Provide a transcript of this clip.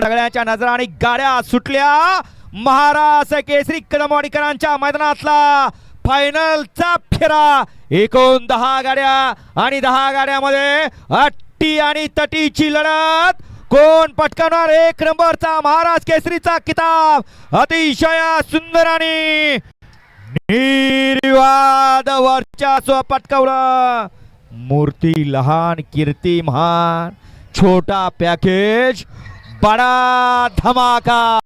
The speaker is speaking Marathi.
सगळ्यांच्या नजरा आणि गाड्या सुटल्या। महाराष्ट्र केसरी कदमवाडीकरांच्या मैदानातला फायनलचा फेरा। एकूण 10 गाड्या आणि 10 गाड्यामध्ये अट्टी आणि तटीची लढत। कोण पटकावणार 1 नंबरचा महाराष्ट्र केसरीचा किताब। अतिशय सुंदर आणि निर्विवाद वर्चस्व पटकावलं। मूर्ती लहान कीर्ती महान, छोटा पॅकेज बडा धमाका।